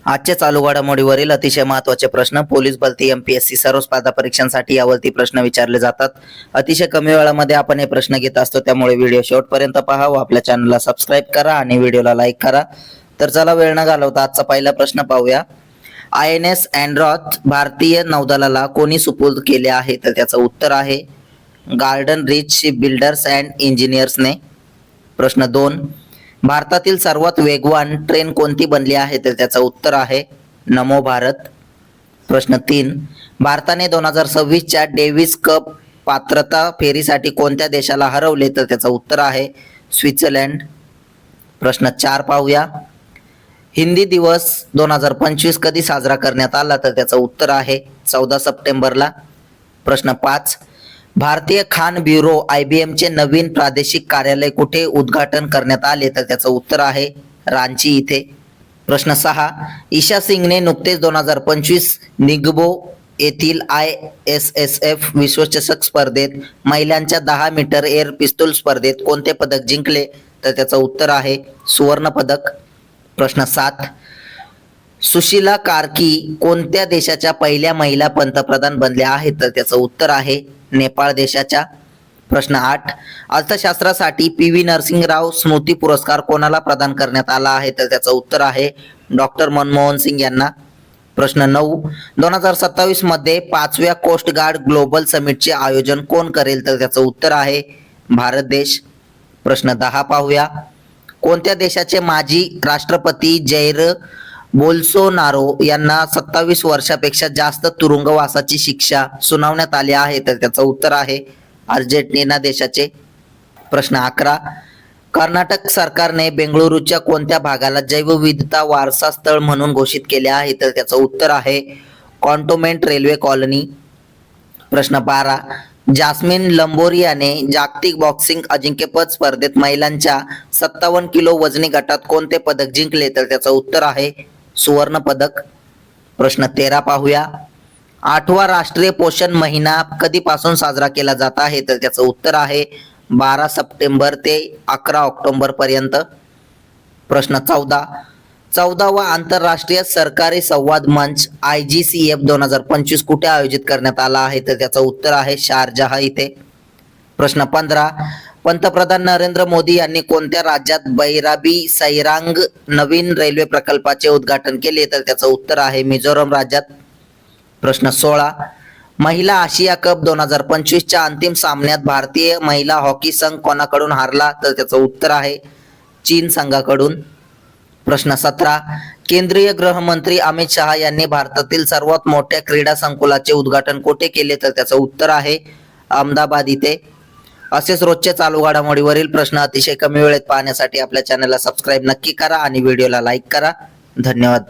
आजच्या चालू घडामोडीवरील अतिशय महत्त्वाचे प्रश्न पोलीस भरती एमपीएससी सर्व स्पर्धा परीक्षांसाठी यावरती प्रश्न विचारले जातात. अतिशय कमी वेळामध्ये आपण हे प्रश्न घेत असतो, त्यामुळे व्हिडिओ शेवटपर्यंत पहा व आपल्या चॅनलला सबस्क्राईब करा आणि व्हिडिओला लाईक करा. तर चला वेळ न घालवता आजचा पहिला प्रश्न पाहूया. INS अँड्रॉथ भारतीय नौदलाला कोणी सुपूर्द केले आहे? तर त्याचं उत्तर आहे Garden Reach Shipbuilders and इंजिनियर्सने. प्रश्न 2, भारतातील सर्वात वेगवान ट्रेन कोणती बनली आहे? तर त्याचं उत्तर आहे नमो भारत. प्रश्न 3, भारताने 2026च्या डेव्हिस कप पात्रता फेरीसाठी कोणत्या देशाला हरवले? तर त्याचं उत्तर आहे स्वित्झर्लंड. प्रश्न 4 पाहूया. हिंदी दिवस 2025 कधी साजरा करण्यात आला? तर त्याचं उत्तर आहे 14 सप्टेंबरला. प्रश्न 5, भारतीय खान ब्युरो IBM चे नवीन प्रादेशिक कार्यालय कुठे उद्घाटन करण्यात आले? तर त्याचं उत्तर आहे रांची इथे. प्रश्न 6, ईशा सिंगने नुकतेच 2025 निगबो येथील ISSF विश्वचषक स्पर्धेत महिलांच्या 10 मीटर एअर पिस्तूल स्पर्धेत कोणते पदक जिंकले? तर त्याचं उत्तर आहे सुवर्ण पदक. प्रश्न 7, सुशीला कार्की कोणत्या देशाच्या पहिल्या महिला पंतप्रधान बनल्या आहेत? तर त्याचं उत्तर आहे नेपाळ देशाच्या. प्रश्न 8, अर्थशास्त्रासाठी PV नरसिंहराव स्मृती पुरस्कार कोणाला प्रदान करण्यात आला आहे? तर त्याचं उत्तर आहे डॉक्टर मनमोहन सिंग यांना. प्रश्न 9, 2027 मध्ये 5व्या कोस्ट गार्ड ग्लोबल समिटचे आयोजन कोण करेल? तर त्याचं उत्तर आहे भारत देश. प्रश्न 10 पाहूया. कोणत्या देशाचे माजी राष्ट्रपती जैर बोल्सोनारो यांना 27 वर्षापेक्षा जास्त तुरुंगवासाची शिक्षा सुनावण्यात आली आहे? तर त्याचं उत्तर आहे अर्जेंटिना देशाचे. प्रश्न 11, कर्नाटक सरकारने बेंगळुरूच्या कोणत्या भागाला जैवविविधता वारसा स्थळ म्हणून घोषित केले आहे? तर त्याचं उत्तर आहे कॉन्टोमेंट रेल्वे कॉलनी. प्रश्न 12, जास्मिन लंबोरियाने जागतिक बॉक्सिंग अजिंक्यपद स्पर्धेत महिलांच्या 57 किलो वजनी गटात कोणते पदक जिंकले? तर त्याचं उत्तर आहे सुवर्ण पदक. प्रश्न 13 पाहूया. 8वा राष्ट्रीय पोषण महिना कधीपासून साजरा केला जात आहे? तर त्याचं उत्तर आहे 12 सप्टेंबर ते 11 ऑक्टोबर पर्यंत. प्रश्न 14, 14वा आंतरराष्ट्रीय सरकारी संवाद मंच IGCF 2025 कुठे आयोजित करण्यात आला आहे? तर त्याचं उत्तर आहे शारजाह इथे. प्रश्न 15, पंतप्रधान नरेंद्र मोदी यांनी कोणत्या राज्यात बैराबी सैरांग नवीन रेल्वे प्रकल्पाचे उद्घाटन केले? तर त्याचं उत्तर आहे मिझोरम राज्यात. प्रश्न 16, महिला आशिया कप 2025च्या अंतिम सामन्यात भारतीय महिला हॉकी संघ कोणाकडून हारला? तर त्याचं उत्तर आहे चीन संघाकडून. प्रश्न 17, केंद्रीय गृहमंत्री अमित शहा यांनी भारतातील सर्वात मोठ्या क्रीडा संकुलाचे उद्घाटन कुठे केले? तर त्याचं उत्तर आहे अहमदाबाद इथे. असेच रोजच्या चालू घडामोडीवरील प्रश्न अतिशय कमी वेळेत पाहण्यासाठी आपल्या चॅनलला सबस्क्राईब नक्की करा आणि व्हिडिओला लाईक करा. धन्यवाद.